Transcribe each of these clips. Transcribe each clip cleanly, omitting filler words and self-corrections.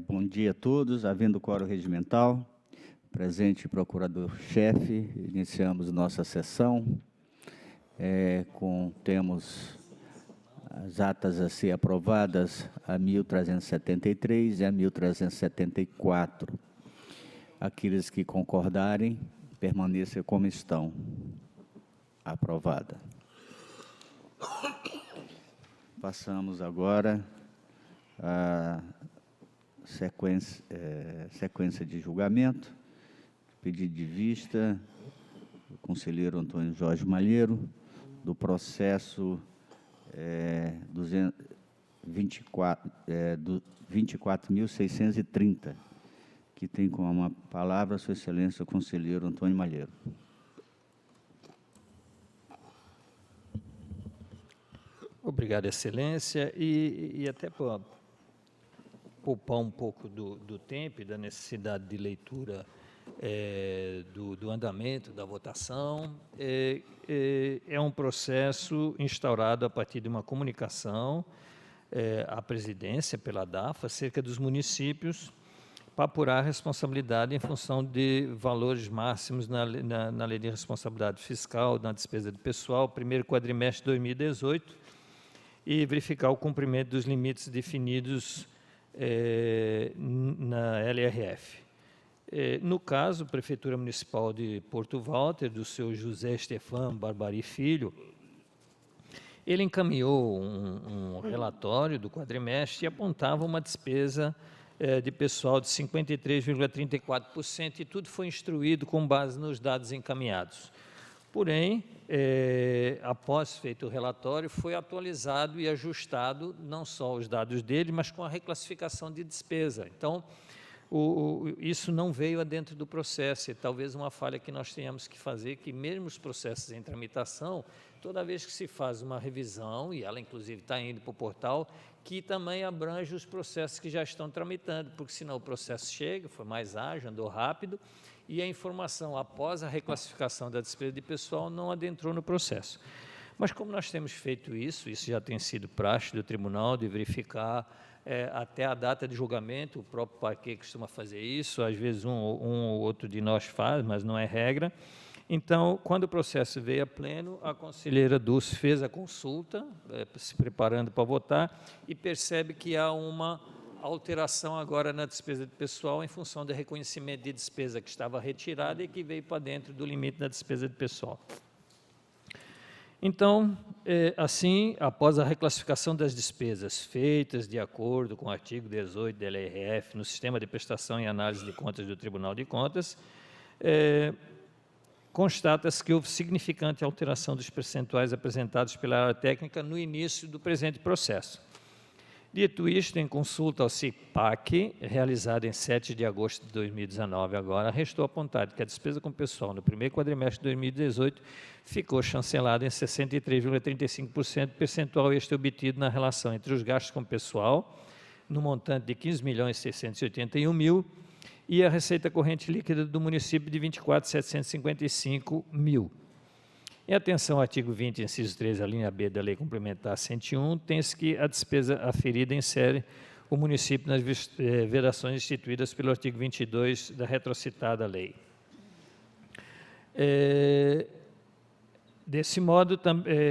Bom dia a todos, havendo quórum regimental, presente procurador-chefe, iniciamos nossa sessão. Temos as atas a ser aprovadas, a 1373 e a 1374. Aqueles que concordarem, permaneçam como estão. Aprovada. Passamos agora à sequência de julgamento. Pedido de vista do conselheiro Antônio Jorge Malheiro, do processo 24.630, que tem como palavra a Sua Excelência o conselheiro Antônio Malheiro. Obrigado, Excelência. E até para poupar um pouco do tempo e da necessidade de leitura do andamento da votação, é um processo instaurado a partir de uma comunicação à presidência, pela DAFA, acerca dos municípios, para apurar a responsabilidade em função de valores máximos na Lei de Responsabilidade Fiscal, na despesa de pessoal, primeiro quadrimestre de 2018, e verificar o cumprimento dos limites definidos na LRF. No caso, a Prefeitura Municipal de Porto Walter, do seu José Stefan Barbari Filho, ele encaminhou um relatório do quadrimestre e apontava uma despesa de pessoal de 53,34%, e tudo foi instruído com base nos dados encaminhados. Porém, após feito o relatório, foi atualizado e ajustado não só os dados dele, mas com a reclassificação de despesa. Então, isso não veio adentro do processo, e talvez uma falha que nós tenhamos que fazer, que mesmo os processos em tramitação, toda vez que se faz uma revisão, e ela inclusive está indo para o portal, que também abrange os processos que já estão tramitando, porque senão o processo chega, foi mais ágil, andou rápido, e a informação após a reclassificação da despesa de pessoal não adentrou no processo. Mas como nós temos feito isso já tem sido praxe do tribunal de verificar até a data de julgamento, o próprio parquê costuma fazer isso, às vezes um ou outro de nós faz, mas não é regra. Então, quando o processo veio a pleno, a conselheira Dulce fez a consulta, se preparando para votar, e percebe que há uma alteração agora na despesa de pessoal em função do reconhecimento de despesa que estava retirada e que veio para dentro do limite da despesa de pessoal. Então, assim, após a reclassificação das despesas feitas de acordo com o artigo 18 da LRF no Sistema de Prestação e Análise de Contas do Tribunal de Contas, constata-se que houve significante alteração dos percentuais apresentados pela área técnica no início do presente processo. Dito isto, em consulta ao CIPAC, realizada em 7 de agosto de 2019, agora, restou apontado que a despesa com pessoal no primeiro quadrimestre de 2018 ficou chancelada em 63,35%, percentual este obtido na relação entre os gastos com pessoal, no montante de 15.681.000, e a receita corrente líquida do município de 24.755.000. Em atenção ao artigo 20, inciso 13, a linha B da Lei Complementar 101, tem-se que a despesa aferida insere o município nas vedações instituídas pelo artigo 22 da retrocitada lei. Desse modo,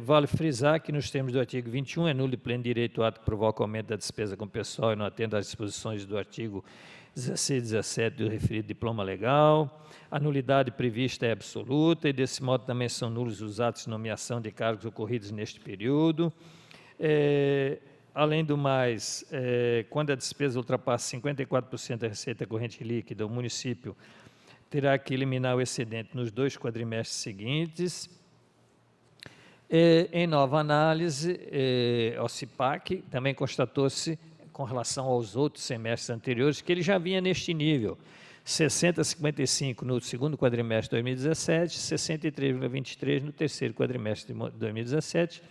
vale frisar que, nos termos do artigo 21, é nulo e pleno direito o ato que provoca aumento da despesa com pessoal e não atende às disposições do artigo 16 e 17 do referido diploma legal. A nulidade prevista é absoluta e, desse modo, também são nulos os atos de nomeação de cargos ocorridos neste período. Além do mais, quando a despesa ultrapassa 54% da receita corrente líquida, o município terá que eliminar o excedente nos 2 quadrimestres seguintes. Em nova análise, ao CIPAC, também constatou-se, com relação aos outros semestres anteriores, que ele já vinha neste nível, 60,55 no segundo quadrimestre de 2017, 63,23 no terceiro quadrimestre de 2017,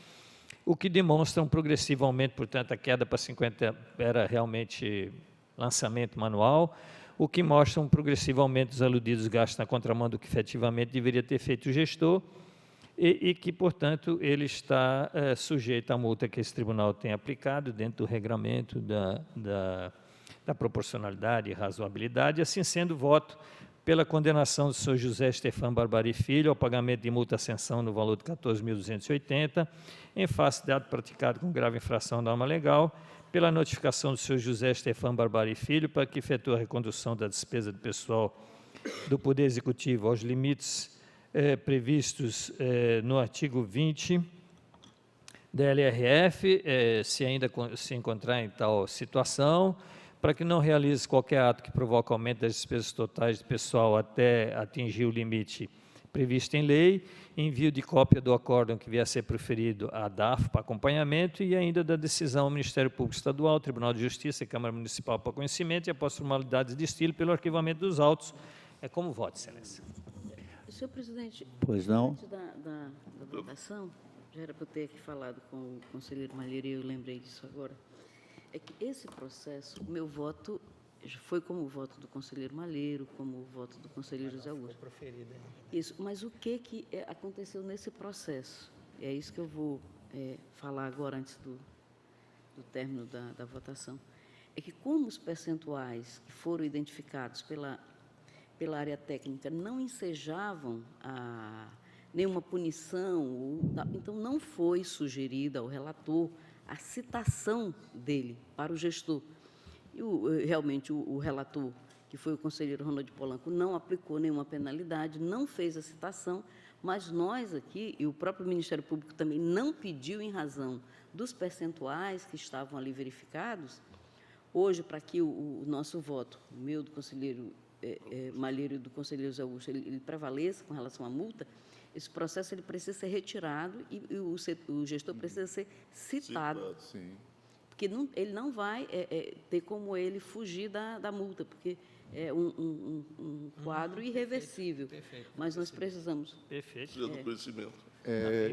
o que demonstra um progressivo aumento, portanto, a queda para 50 era realmente lançamento manual, o que mostra um progressivo aumento dos aludidos gastos na contramão do que efetivamente deveria ter feito o gestor, e que, portanto, ele está sujeito à multa que esse tribunal tem aplicado dentro do regramento da proporcionalidade e razoabilidade. Assim sendo, voto pela condenação do senhor José Stefan Barbari Filho ao pagamento de multa à sanção no valor de 14.280, em face de ato praticado com grave infração da norma legal, pela notificação do senhor José Stefan Barbari Filho para que efetue a recondução da despesa do pessoal do Poder Executivo aos limites previstos no artigo 20 da LRF, se ainda se encontrar em tal situação, para que não realize qualquer ato que provoque aumento das despesas totais de pessoal até atingir o limite previsto em lei, envio de cópia do acórdão que vier a ser proferido à DAF para acompanhamento e ainda da decisão ao Ministério Público Estadual, Tribunal de Justiça e Câmara Municipal para conhecimento e após formalidades de estilo pelo arquivamento dos autos. É como voto, excelência. Senhor presidente, Pois não. antes da votação, já era para eu ter aqui falado com o conselheiro Malheiro e eu lembrei disso agora, é que esse processo, o meu voto foi como o voto do conselheiro Malheiro, como o voto do conselheiro José Augusto. Isso, mas o que aconteceu nesse processo? É isso que eu vou falar agora, antes do término da votação. É que como os percentuais que foram identificados pela área técnica não ensejavam nenhuma punição, então não foi sugerida ao relator a citação dele para o gestor. E realmente o relator, que foi o conselheiro Ronaldo Polanco, não aplicou nenhuma penalidade, não fez a citação, mas nós aqui, e o próprio Ministério Público também não pediu, em razão dos percentuais que estavam ali verificados, hoje, para que o nosso voto, o meu, do conselheiro Malheiro e do conselheiro José Augusto, ele prevaleça com relação à multa, esse processo ele precisa ser retirado e o gestor precisa ser citado. Sim. Porque ele não vai ter como ele fugir da multa, porque é um quadro irreversível. Perfeito. Mas nós precisamos. Perfeito. Precisa do conhecimento.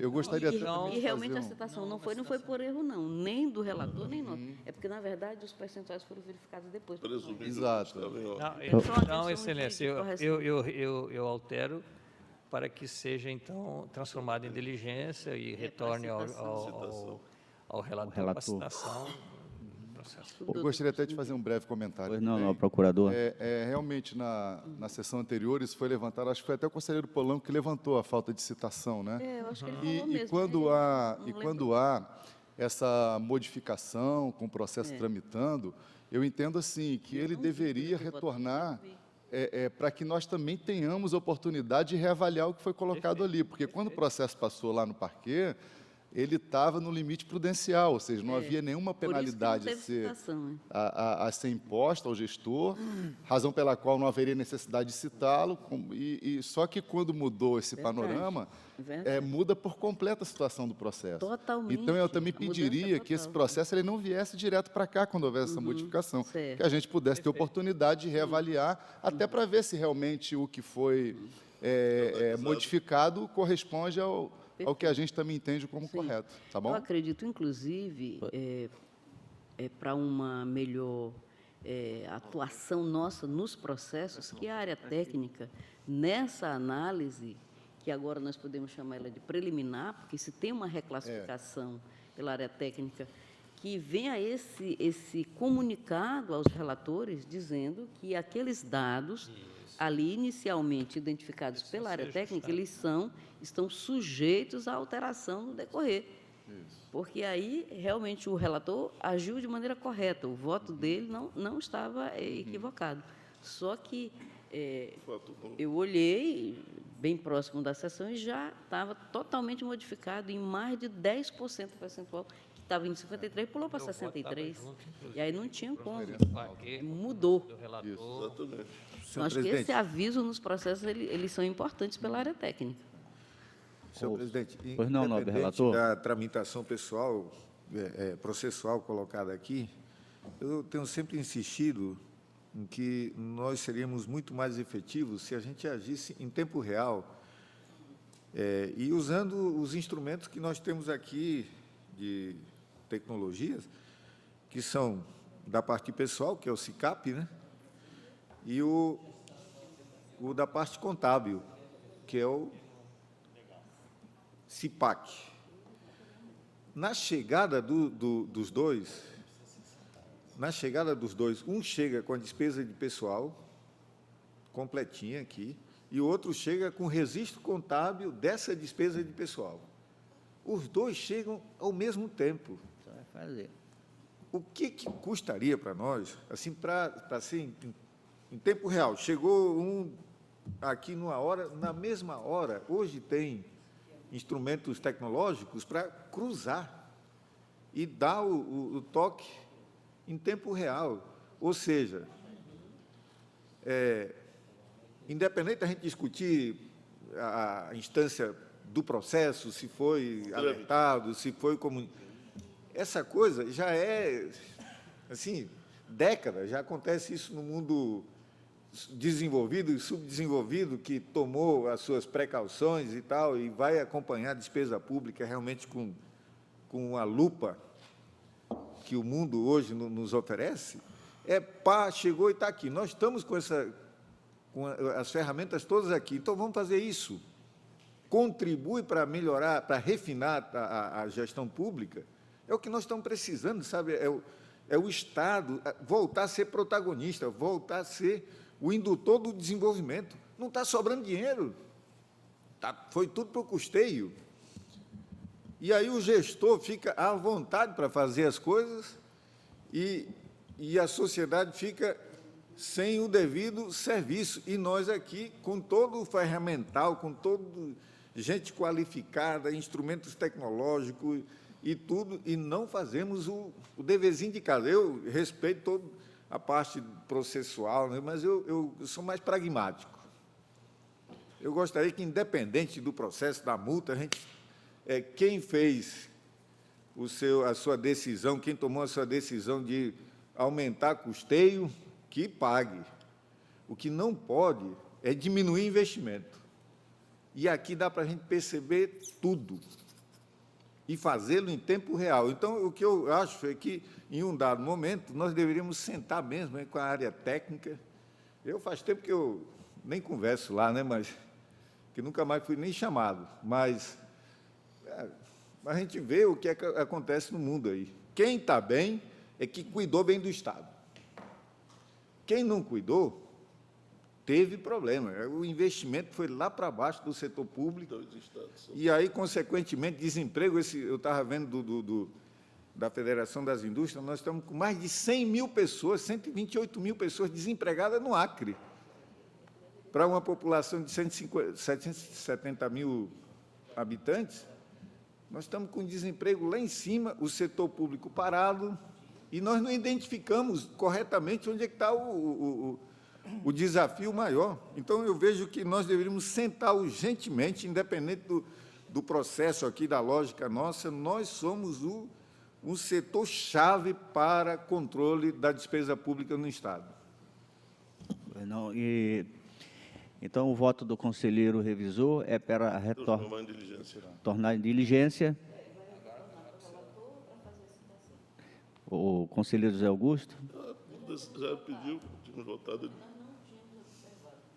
Eu gostaria até Então, também E de realmente fazer a citação não foi por erro, não, nem do relator, nem nosso. É porque, na verdade, os percentuais foram verificados depois. Presumivelmente Exato. estava em ordem. Então, excelência, eu altero para que seja, então, transformado em diligência e retorne ao relator para a citação do processo. Eu gostaria até de fazer um breve comentário. Pois não, também. não, procurador. Realmente, na sessão anterior, isso foi levantado, acho que foi até o conselheiro Polanco que levantou a falta de citação, né? Eu acho que ele falou mesmo. E quando há essa modificação com o processo tramitando, eu entendo assim que ele deveria retornar para que nós também tenhamos oportunidade de reavaliar o que foi colocado ali, porque quando o processo passou lá no parquê, ele estava no limite prudencial, ou seja, não havia nenhuma penalidade a ser imposta ao gestor, razão pela qual não haveria necessidade de citá-lo, só que quando mudou esse panorama, muda por completo a situação do processo. Totalmente. Então, eu também pediria que esse processo ele não viesse direto para cá quando houvesse essa modificação, que a gente pudesse ter oportunidade de reavaliar, até para ver se realmente o que foi modificado corresponde ao que a gente também entende como correto, tá bom? Eu acredito, inclusive, para uma melhor atuação nossa nos processos, que a área técnica, nessa análise, que agora nós podemos chamar ela de preliminar, porque se tem uma reclassificação pela área técnica, que venha esse comunicado aos relatores dizendo que aqueles dados ali inicialmente identificados pela área técnica, eles estão sujeitos à alteração no decorrer. Porque aí, realmente, o relator agiu de maneira correta, o voto dele não estava equivocado. Só que eu olhei, bem próximo da sessão, e já estava totalmente modificado em mais de 10% percentual, que estava em 53%, pulou para 63%. E aí não tinha como. Mudou. Exatamente. Então, acho que esse aviso nos processos, eles são importantes pela área técnica. Senhor presidente, Pois não, nobre independente relator. da tramitação pessoal, processual colocada aqui, eu tenho sempre insistido em que nós seríamos muito mais efetivos se a gente agisse em tempo real e usando os instrumentos que nós temos aqui de tecnologias, que são da parte pessoal, que é o SICAP, né? E o da parte contábil, que é o CIPAC. Na chegada dos dois, na chegada dos dois, um chega com a despesa de pessoal, completinha aqui, e o outro chega com o registro contábil dessa despesa de pessoal. Os dois chegam ao mesmo tempo. Só vai fazer. O que custaria para nós, assim, para ser em tempo real? Chegou um aqui numa hora, na mesma hora, hoje tem instrumentos tecnológicos para cruzar e dar o toque em tempo real. Ou seja, independente da gente discutir a instância do processo, se foi alertado, se foi como... Essa coisa já é, assim, décadas, já acontece isso no mundo desenvolvido e subdesenvolvido, que tomou as suas precauções e tal, e vai acompanhar a despesa pública realmente com a lupa que o mundo hoje nos oferece, chegou e está aqui. Nós estamos com as ferramentas todas aqui, então vamos fazer isso. Contribui para melhorar, para refinar a gestão pública, é o que nós estamos precisando, sabe? É o Estado voltar a ser protagonista, voltar a ser o indutor do desenvolvimento. Não está sobrando dinheiro, foi tudo para o custeio. E aí o gestor fica à vontade para fazer as coisas e a sociedade fica sem o devido serviço. E nós aqui, com todo o ferramental, com todo gente qualificada, instrumentos tecnológicos e tudo, e não fazemos o deverzinho de casa. Eu respeito toda a parte processual, né, mas eu sou mais pragmático. Eu gostaria que, independente do processo, da multa, quem fez a sua decisão, quem tomou a sua decisão de aumentar custeio, que pague. O que não pode é diminuir investimento. E aqui dá para a gente perceber tudo e fazê-lo em tempo real. Então, o que eu acho é que, em um dado momento, nós deveríamos sentar mesmo com a área técnica. Faz tempo que eu nem converso lá, né, mas que nunca mais fui nem chamado, mas a gente vê o que acontece no mundo aí. Quem está bem é que cuidou bem do Estado. Quem não cuidou, teve problema. O investimento foi lá para baixo do setor público, e aí, consequentemente, desemprego. Eu estava vendo da Federação das Indústrias, nós estamos com mais de 100 mil pessoas, 128 mil pessoas desempregadas no Acre, para uma população de 770 mil habitantes. Nós estamos com desemprego lá em cima, o setor público parado, e nós não identificamos corretamente onde é que está o desafio maior. Então, eu vejo que nós deveríamos sentar urgentemente, independente do processo aqui, da lógica nossa, nós somos um setor-chave para controle da despesa pública no Estado. Não, então, o voto do conselheiro revisor é para tornar em diligência. O conselheiro José Augusto? Já pediu, tínhamos votado.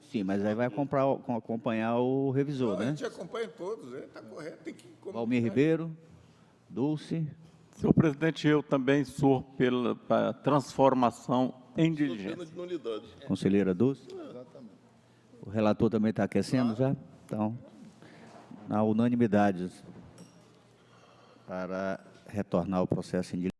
Sim, mas aí vai acompanhar o revisor, né? A gente acompanha todos, está correto. Tem que Valmir Ribeiro, Dulce. Senhor presidente, eu também sou pela transformação em diligência. De nulidade. Conselheira Dulce? Exatamente. O relator também está aquecendo já? Então, na unanimidade, para retornar o processo em diligência.